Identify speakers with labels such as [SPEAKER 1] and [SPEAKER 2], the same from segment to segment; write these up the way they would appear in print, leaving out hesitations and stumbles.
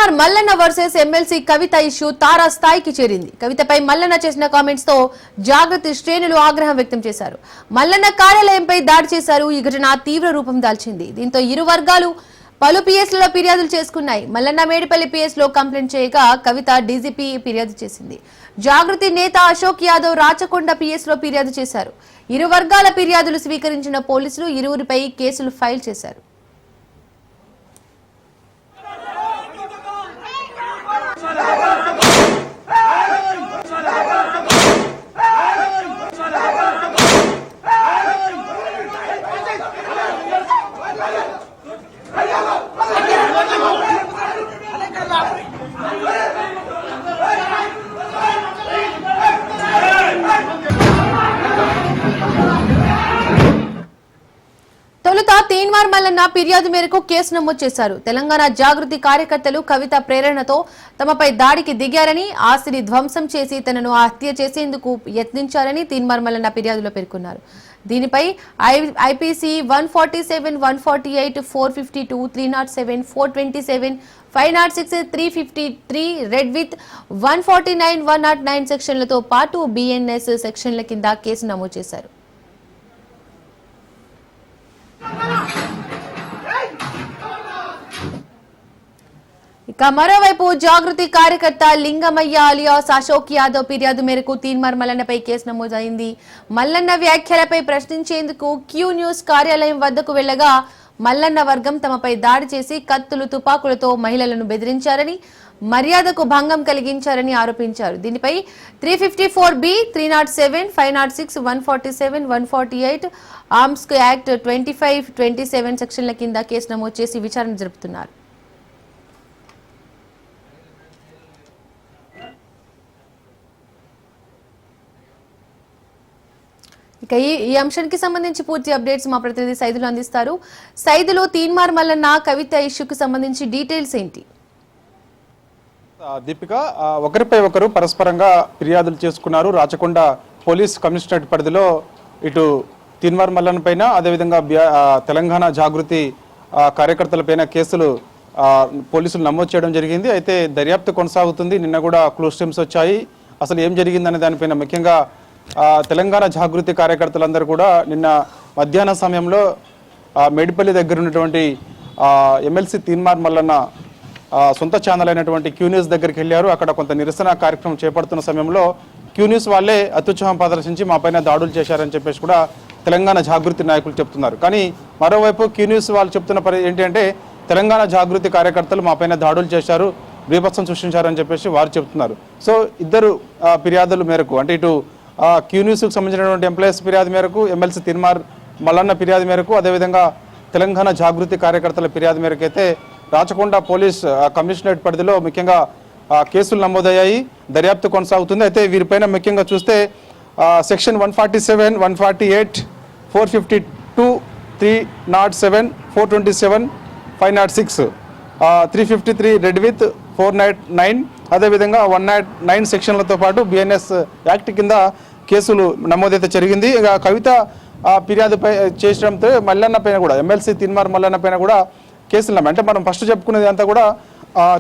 [SPEAKER 1] Teenmar Mallanna versus MLC కవిత issue తారా స్థాయికి చేరింది. కవితపై మల్లన్న చేసిన కామెంట్స్ తో జాగృతి శ్రేణులు ఆగ్రహం వ్యక్తం చేశారు. మల్లన్న కార్యాలయంపై దాడి చేశారు. ఈ ఘటన తీవ్ర రూపం దాల్చింది. దీంతో ఇరు వర్గాలు పలు పిఎస్లలో ఫిర్యాదులు చేసుకున్నాయి. మల్లన్న మేడిపల్లి పిఎస్ లో కంప్లైంట్ చేయగా కవిత డీజీపీ ఫిర్యాదు చేసింది. జాగృతి నేత అశోక్ యాదవ్ రాచకొండ పిఎస్ లో ఫిర్యాదు చేశారు. ఇరు వర్గాల ఫిర్యాదులు స్వీకరించిన పోలీసులు ఇరువురిపై కేసులు ఫైల్ చేశారు. తొలుత తీన్మార్ మల్లన్న ఫిర్యాదు మేరకు కేసు నమోదు చేశారు. తెలంగాణ జాగృతి కార్యకర్తలు కవిత ప్రేరణతో తమపై దాడికి దిగారని, ఆస్తిని ధ్వంసం చేసి తనను హత్య చేసేందుకు యత్నించారని తీన్మార్ మల్లన్న ఫిర్యాదులో పేర్కొన్నారు. దీనిపై ఐపీసీ 147, 148, 452, 307, 427, 506, 353 రెడ్ విత్ 149, 109 సెక్షన్లతో పాటు బిఎన్ఎస్ సెక్షన్ల కింద కేసు నమోదు చేశారు. ఇక మరోవైపు జాగృతి కార్యకర్త లింగమయ్య అలియాస్ అశోక్ యాదవ్ ఫిర్యాదు మేరకు తీన్మార్ మల్లన్నపై కేసు నమోదైంది. మల్లన్న వ్యాఖ్యలపై ప్రశ్నించేందుకు క్యూ న్యూస్ కార్యాలయం వద్దకు వెళ్లగా మల్లన్న వర్గం తమపై దాడి చేసి కత్తులు, తుపాకులతో మహిళలను బెదిరించారని, మర్యాదకు భంగం కలిగించారని ఆరోపించారు. దీనిపై 354B, 307, 506, 147, 148 ఆర్మ్స్ యాక్ట్ 25, 27 సెక్షన్ల కింద కేసు నమోదు చేసి విచారణ జరుపుతున్నారు. ఇక ఈ అంశానికి సంబంధించి పూర్తి అప్డేట్స్ మా ప్రతినిధి సైదులు అందిస్తారు. సైదులు, తీన్మార్ మల్లన్న కవిత ఇష్యూకి సంబంధించి డీటెయిల్స్ ఏంటి?
[SPEAKER 2] దీపిక, ఒకరిపై ఒకరు పరస్పరంగా ఫిర్యాదులు చేసుకున్నారు. రాచకొండ పోలీస్ కమిషనరేట్ పరిధిలో ఇటు తీన్మార్ మల్లన్న పైన, అదేవిధంగా తెలంగాణ జాగృతి కార్యకర్తలపైన కేసులు పోలీసులు నమోదు చేయడం జరిగింది. అయితే దర్యాప్తు కొనసాగుతుంది. నిన్న కూడా క్లోజ్ టీమ్స్ వచ్చాయి. అసలు ఏం జరిగిందనే దానిపైన ముఖ్యంగా తెలంగాణ జాగృతి కార్యకర్తలందరూ కూడా నిన్న మధ్యాహ్న సమయంలో మేడిపల్లి దగ్గర ఉన్నటువంటి ఎమ్మెల్సీ తీన్మార్ మల్లన్న సొంత ఛానల్ అయినటువంటి క్యూ న్యూస్ దగ్గరికి వెళ్ళారు. అక్కడ కొంత నిరసన కార్యక్రమం చేపడుతున్న సమయంలో క్యూ న్యూస్ వాళ్ళే అత్యుత్సాహం ప్రదర్శించి మా పైన దాడులు చేశారని చెప్పేసి కూడా తెలంగాణ జాగృతి నాయకులు చెప్తున్నారు. కానీ మరోవైపు క్యూ న్యూస్ వాళ్ళు చెప్తున్న ఏంటి అంటే తెలంగాణ జాగృతి కార్యకర్తలు మా పైన దాడులు చేశారు, బీభత్సం సృష్టించారని చెప్పేసి వారు చెప్తున్నారు. సో ఇద్దరు ఫిర్యాదుల మేరకు, అంటే ఇటు క్యూ న్యూస్కి సంబంధించినటువంటి ఎంప్లాయీస్ ఫిర్యాదు మేరకు, ఎమ్మెల్సీ తీన్మార్ మల్లన్న ఫిర్యాదు మేరకు, అదేవిధంగా తెలంగాణ జాగృతి కార్యకర్తల ఫిర్యాదు మేరకు అయితే రాచకొండ పోలీస్ కమిషనరేట్ పరిధిలో ముఖ్యంగా కేసులు నమోదయ్యాయి. దర్యాప్తు కొనసాగుతుంది. అయితే వీరిపైన ముఖ్యంగా చూస్తే సెక్షన్ 147, 148, 452, 307, 427, 506, 353 రెడ్ విత్ 409, అదేవిధంగా 109 సెక్షన్లతో పాటు బిఎన్ఎస్ యాక్ట్ కింద కేసులు నమోదైతే జరిగింది. ఇక కవిత ఫిర్యాదుపై చేసడంతో మల్లన్న పైన కూడా, ఎమ్మెల్సీ తీన్మార్ మల్లన్న పైన కూడా కేసులు నమ్మ, అంటే మనం ఫస్ట్ చెప్పుకునేది అంతా కూడా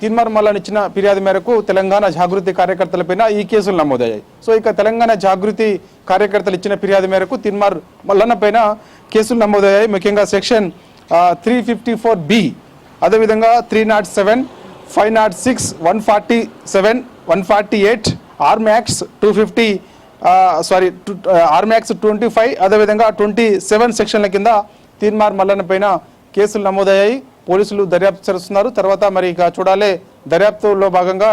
[SPEAKER 2] తీన్మార్ మల్లన్న ఇచ్చిన ఫిర్యాదు మేరకు తెలంగాణ జాగృతి కార్యకర్తలపైన ఈ కేసులు నమోదయ్యాయి. సో ఇక తెలంగాణ జాగృతి కార్యకర్తలు ఇచ్చిన ఫిర్యాదు మేరకు తీన్మార్ మల్లన్న పైన కేసులు నమోదయ్యాయి. ముఖ్యంగా సెక్షన్ 354B, అదేవిధంగా 307, 506, 147, 148 ఆర్మ్ యాక్ట్స్ 250 ఆర్మ్ యాక్ట్స్ 25, అదేవిధంగా 27 సెక్షన్ల కింద తీన్మార్ మల్లన్న పైన కేసులు నమోదయ్యాయి. పోలీసులు దర్యాప్తు చేస్తున్నారు. తర్వాత మరి ఇక చూడాలి, దర్యాప్తులో భాగంగా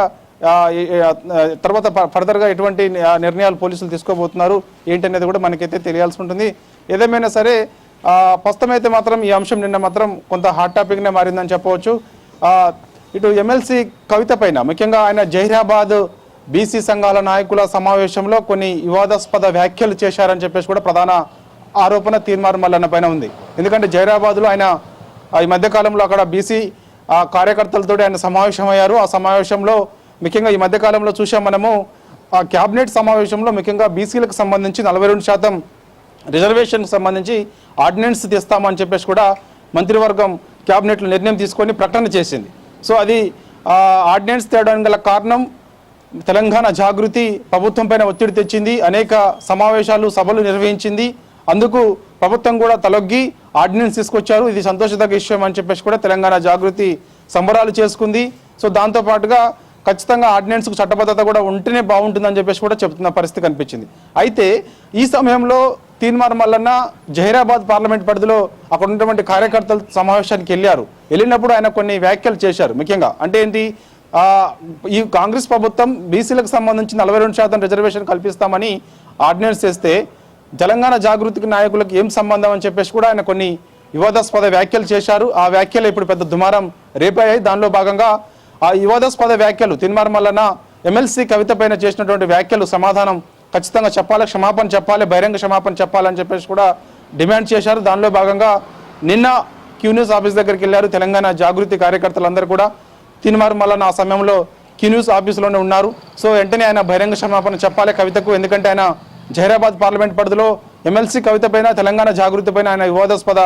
[SPEAKER 2] తర్వాత ఫర్దర్గా ఎటువంటి నిర్ణయాలు పోలీసులు తీసుకోబోతున్నారు ఏంటనేది కూడా మనకైతే తెలియాల్సి ఉంటుంది. ఏదేమైనా సరే ప్రస్తుతం అయితే మాత్రం ఈ అంశం నిన్న మాత్రం కొంత హాట్ టాపిక్నే మారిందని చెప్పవచ్చు. ఇటు ఎమ్మెల్సీ కవిత పైన ముఖ్యంగా ఆయన జహీరాబాద్ బీసీ సంఘాల నాయకుల సమావేశంలో కొన్ని వివాదాస్పద వ్యాఖ్యలు చేశారని చెప్పేసి కూడా ప్రధాన ఆరోపణ తీన్మార్ మల్లన్న పైన ఉంది. ఎందుకంటే జహీరాబాద్లో ఆయన ఈ మధ్యకాలంలో అక్కడ బీసీ కార్యకర్తలతో ఆయన సమావేశమయ్యారు. ఆ సమావేశంలో ముఖ్యంగా ఈ మధ్యకాలంలో చూసాం మనము ఆ క్యాబినెట్ సమావేశంలో ముఖ్యంగా బీసీలకు సంబంధించి 42% రిజర్వేషన్కి సంబంధించి ఆర్డినెన్స్ తెస్తామని చెప్పేసి కూడా మంత్రివర్గం క్యాబినెట్లో నిర్ణయం తీసుకొని ప్రకటన చేసింది. సో అది ఆర్డినెన్స్ తేయడానికి గల కారణం తెలంగాణ జాగృతి ప్రభుత్వం పైన ఒత్తిడి తెచ్చింది, అనేక సమావేశాలు సభలు నిర్వహించింది. అందుకు ప్రభుత్వం కూడా తలొగ్గి ఆర్డినెన్స్ తీసుకొచ్చారు. ఇది సంతోషదగ్గ విషయం అని చెప్పేసి కూడా తెలంగాణ జాగృతి సంబరాలు చేసుకుంది. సో దాంతోపాటుగా ఖచ్చితంగా ఆర్డినెన్స్కు చట్టబద్ధత కూడా ఉంటేనే బాగుంటుందని చెప్పేసి కూడా చెప్తున్న పరిస్థితి కనిపించింది. అయితే ఈ సమయంలో తీన్మార్ మల్లన్న జహీరాబాద్ పార్లమెంట్ పరిధిలో అక్కడ ఉన్నటువంటి కార్యకర్తల సమావేశానికి వెళ్ళినప్పుడు ఆయన కొన్ని వ్యాఖ్యలు చేశారు. ముఖ్యంగా అంటే ఏంటి, ఈ కాంగ్రెస్ ప్రభుత్వం బీసీలకు సంబంధించి 42% రిజర్వేషన్ కల్పిస్తామని ఆర్డినెన్స్ చేస్తే తెలంగాణ జాగృతికి నాయకులకు ఏం సంబంధం అని చెప్పేసి కూడా ఆయన కొన్ని వివాదాస్పద వ్యాఖ్యలు చేశారు. ఆ వ్యాఖ్యలు ఇప్పుడు పెద్ద దుమారం రేపాయి. దానిలో భాగంగా ఆ వివాదాస్పద వ్యాఖ్యలు తీన్మార్ మల్లన్న ఎమ్మెల్సీ కవిత పైన చేసినటువంటి వ్యాఖ్యలు సమాధానం ఖచ్చితంగా చెప్పాలి, క్షమాపణ చెప్పాలి, బహిరంగ క్షమాపణ చెప్పాలని చెప్పేసి కూడా డిమాండ్ చేశారు. దానిలో భాగంగా నిన్న క్యూన్యూస్ ఆఫీస్ దగ్గరికి వెళ్ళారు తెలంగాణ జాగృతి కార్యకర్తలందరూ కూడా. తీన్మార్ మల్లన్న ఆ సమయంలో క్యూన్యూస్ ఆఫీసులోనే ఉన్నారు. సో వెంటనే ఆయన బహిరంగ క్షమాపణ చెప్పాలి కవితకు, ఎందుకంటే ఆయన జహీరాబాద్ పార్లమెంట్ పరిధిలో ఎమ్మెల్సీ కవిత పైన తెలంగాణ జాగృతి పైన ఆయన వివాదాస్పద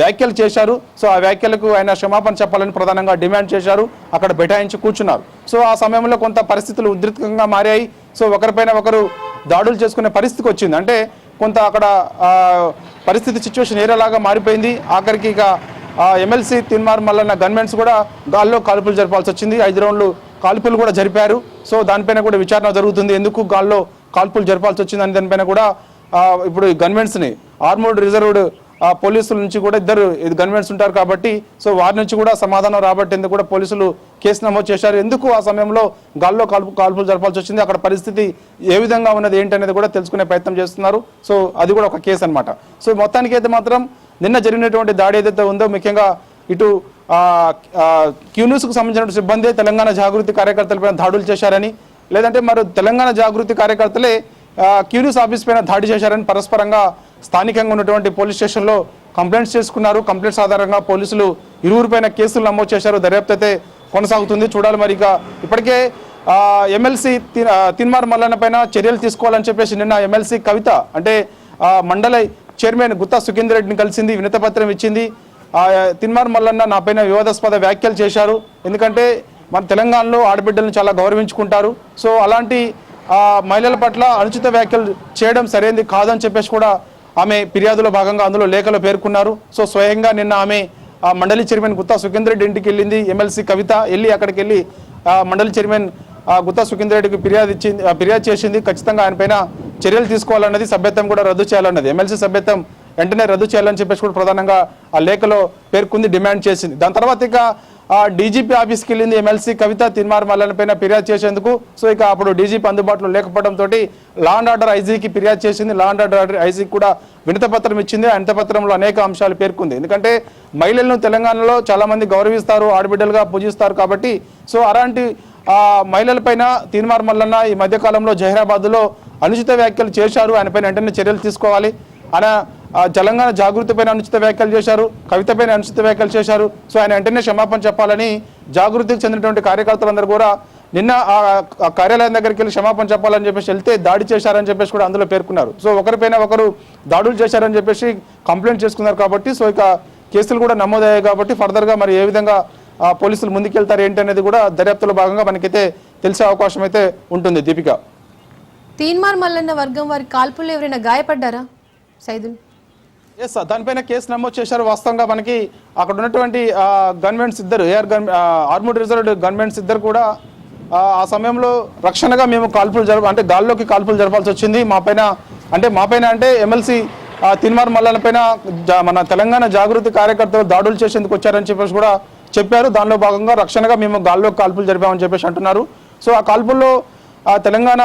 [SPEAKER 2] వ్యాఖ్యలు చేశారు. సో ఆ వ్యాఖ్యలకు ఆయన క్షమాపణ చెప్పాలని ప్రధానంగా డిమాండ్ చేశారు. అక్కడ బైఠాయించి కూర్చున్నారు. సో ఆ సమయంలో కొంత పరిస్థితులు ఉద్రిక్తంగా మారాయి. సో ఒకరిపైన ఒకరు దాడులు చేసుకునే పరిస్థితికి వచ్చింది. అంటే కొంత అక్కడ పరిస్థితి సిచ్యువేషన్ ఏరేలాగా మారిపోయింది. ఆఖరికి ఇక ఎమ్మెల్సీ తీన్మార్ మల్లన్న గన్మెన్స్ కూడా గాల్లో కాల్పులు జరపాల్సి వచ్చింది. 5 రౌండ్లు కాల్పులు కూడా జరిపారు. సో దానిపైన కూడా విచారణ జరుగుతుంది, ఎందుకు గాల్లో కాల్పులు జరపాల్సి వచ్చిందని దానిపైన కూడా ఇప్పుడు గన్మెన్స్ని ఆర్మోర్డ్ రిజర్వ్డ్ పోలీసుల నుంచి కూడా 2 గన్మెన్స్ ఉంటారు కాబట్టి సో వారి నుంచి కూడా సమాధానం రాబట్టేందుకు కూడా పోలీసులు కేసు నమోదు చేశారు. ఎందుకు ఆ సమయంలో గాల్లో కాల్పులు జరపాల్సి వచ్చింది, అక్కడ పరిస్థితి ఏ విధంగా ఉన్నది ఏంటనేది కూడా తెలుసుకునే ప్రయత్నం చేస్తున్నారు. సో అది కూడా ఒక కేసు అనమాట. సో మొత్తానికి అయితే మాత్రం నిన్న జరిగినటువంటి దాడి ఏదైతే ఉందో, ముఖ్యంగా ఇటు క్యూన్యూస్కు సంబంధించిన సిబ్బంది తెలంగాణ జాగృతి కార్యకర్తలపైన దాడులు చేశారని, లేదంటే మరి తెలంగాణ జాగృతి కార్యకర్తలే క్యూన్యూస్ ఆఫీస్ పైన దాడి చేశారని పరస్పరంగా స్థానికంగా ఉన్నటువంటి పోలీస్ స్టేషన్లో కంప్లైంట్స్ చేసుకున్నారు. కంప్లైంట్స్ ఆధారంగా పోలీసులు ఇరువురిపైన కేసులు నమోదు చేశారు. దర్యాప్తు అయితే కొనసాగుతుంది, చూడాలి. మరి ఇక ఇప్పటికే ఎమ్మెల్సీ తీన్మార్ మల్లన్న పైన చర్యలు తీసుకోవాలని చెప్పేసి నిన్న ఎమ్మెల్సీ కవిత అంటే మండలి చైర్మన్ గుత్తా సుఖేందర్ రెడ్డిని కలిసింది, వినతిపత్రం ఇచ్చింది. తీన్మార్ మల్లన్న నా పైన వివాదాస్పద వ్యాఖ్యలు చేశారు, ఎందుకంటే మన తెలంగాణలో ఆడబిడ్డలను చాలా గౌరవించుకుంటారు. సో అలాంటి మహిళల పట్ల అనుచిత వ్యాఖ్యలు చేయడం సరైనది కాదని చెప్పేసి కూడా ఆమె ఫిర్యాదులో భాగంగా అందులో లేఖలో పేర్కొన్నారు. సో స్వయంగా నిన్న ఆమె మండలి చైర్మన్ గుత్తా సుఖేందర్ రెడ్డి ఇంటికి వెళ్ళింది ఎమ్మెల్సీ కవిత. అక్కడికి వెళ్ళి మండలి చైర్మన్ గుత్తా సుఖేందర్ రెడ్డికి ఫిర్యాదు చేసింది. ఖచ్చితంగా ఆయన పైన చర్యలు తీసుకోవాలన్నది, సభ్యత్వం కూడా రద్దు చేయాలన్నది, ఎమ్మెల్సీ సభ్యత్వం వెంటనే రద్దు చేయాలని చెప్పేసి కూడా ప్రధానంగా ఆ లేఖలో పేర్కొంది, డిమాండ్ చేసింది. దాని తర్వాత ఇక డీజీపీ ఆఫీస్కి వెళ్ళింది ఎమ్మెల్సీ కవిత తీన్మార్ మల్లన్న పైన ఫిర్యాదు చేసేందుకు. సో ఇక అప్పుడు డీజీపీ అందుబాటులో లేకపోవడంతో లా అండ్ ఆర్డర్ ఐజీకి ఫిర్యాదు చేసింది. లా అండ్ ఆర్డర్ ఐజీకి కూడా వినతిపత్రం ఇచ్చింది. ఆ వినతిపత్రంలో అనేక అంశాలు పేర్కొంది. ఎందుకంటే మహిళలను తెలంగాణలో చాలా మంది గౌరవిస్తారు, ఆడబిడ్డలుగా పూజిస్తారు కాబట్టి సో అలాంటి మహిళలపైన తీన్మార్ మల్లన్న ఈ మధ్యకాలంలో జహీరాబాద్లో అనుచిత వ్యాఖ్యలు చేశారు. ఆయన పైన వెంటనే చర్యలు తీసుకోవాలి. ఆయన తెలంగాణ జాగృతి పైన అనుచిత వ్యాఖ్యలు చేశారు, కవిత పైన అనుచిత వ్యాఖ్యలు చేశారు. సో ఆయన వెంటనే క్షమాపణ చెప్పాలని జాగృతికి చెందినటువంటి కార్యకర్తలందరూ కూడా నిన్న ఆ కార్యాలయం దగ్గరికి వెళ్ళి క్షమాపణ చెప్పాలని చెప్పేసి వెళ్తే దాడి చేశారని చెప్పేసి కూడా అందులో పేర్కొన్నారు. సో ఒకరిపైన ఒకరు దాడులు చేశారని చెప్పేసి కంప్లైంట్ చేసుకున్నారు కాబట్టి సో ఇక కేసులు కూడా నమోదయ్యాయి కాబట్టి ఫర్దర్గా మరి ఏ విధంగా పోలీసులు ముందుకెళ్తారు ఏంటి అనేది కూడా దర్యాప్తులో భాగంగా మనకైతే తెలిసే అవకాశం అయితే ఉంటుంది. దీపిక,
[SPEAKER 1] తీన్మార్ మల్లన్న వర్గం వారి కాల్పుల్లో ఎవరైనా గాయపడ్డారా సైదుల్?
[SPEAKER 2] ఎస్, దానిపైన కేసు నమోదు చేశారు. వాస్తవంగా మనకి అక్కడ ఉన్నటువంటి గన్మెన్స్ ఇద్దరు ఆర్మూడ్ రిజర్వ్డ్ గన్మెన్స్ ఇద్దరు కూడా ఆ సమయంలో రక్షణగా మేము కాల్పులు అంటే గాల్లోకి కాల్పులు జరపాల్సి వచ్చింది. మా పైన అంటే ఎమ్మెల్సీ తీన్మార్ మల్లన్న పైన మన తెలంగాణ జాగృతి కార్యకర్తలు దాడులు చేసేందుకు వచ్చారని చెప్పేసి కూడా చెప్పారు. దానిలో భాగంగా రక్షణగా మేము గాల్లోకి కాల్పులు జరిపామని చెప్పేసి అంటున్నారు. సో ఆ కాల్పుల్లో తెలంగాణ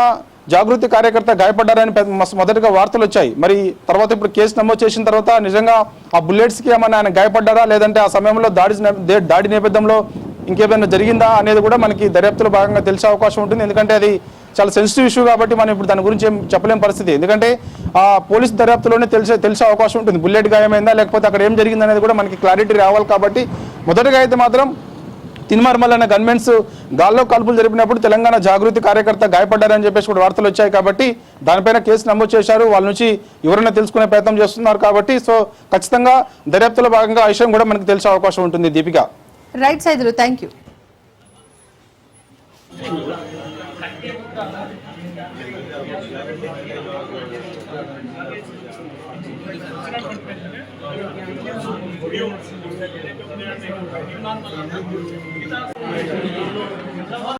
[SPEAKER 2] జాగృతి కార్యకర్త గాయపడ్డారని మొదటిగా వార్తలు వచ్చాయి. మరి తర్వాత ఇప్పుడు కేసు నమోదు చేసిన తర్వాత నిజంగా ఆ బుల్లెట్స్కి ఏమన్నా ఆయన గాయపడ్డారా, లేదంటే ఆ సమయంలో దాడి నేపథ్యంలో ఇంకేమైనా జరిగిందా అనేది కూడా మనకి దర్యాప్తులో భాగంగా తెలిసే అవకాశం ఉంటుంది. ఎందుకంటే అది చాలా సెన్సిటివ్ ఇష్యూ కాబట్టి మనం ఇప్పుడు దాని గురించి ఏం చెప్పలేని పరిస్థితి. ఎందుకంటే పోలీసు దర్యాప్తులోనే తెలిసే అవకాశం ఉంటుంది, బుల్లెట్ గాయమైందా లేకపోతే అక్కడ ఏం జరిగింది అనేది కూడా మనకి క్లారిటీ రావాలి. కాబట్టి మొదటగా అయితే మాత్రం తీన్మార్ మల్లన్న గన్మెన్స్ గాల్లో కాల్పులు జరిపినప్పుడు తెలంగాణ జాగృతి కార్యకర్త గాయపడ్డారని చెప్పేసి కూడా వార్తలు వచ్చాయి కాబట్టి దానిపైన కేసు నమోదు చేశారు. వాళ్ళ నుంచి ఎవరైనా తెలుసుకునే ప్రయత్నం చేస్తున్నారు కాబట్టి సో ఖచ్చితంగా దర్యాప్తులో భాగంగా ఆ విషయం కూడా మనకు తెలిసే అవకాశం ఉంటుంది. Deepika,
[SPEAKER 1] right Saidulu, thank you.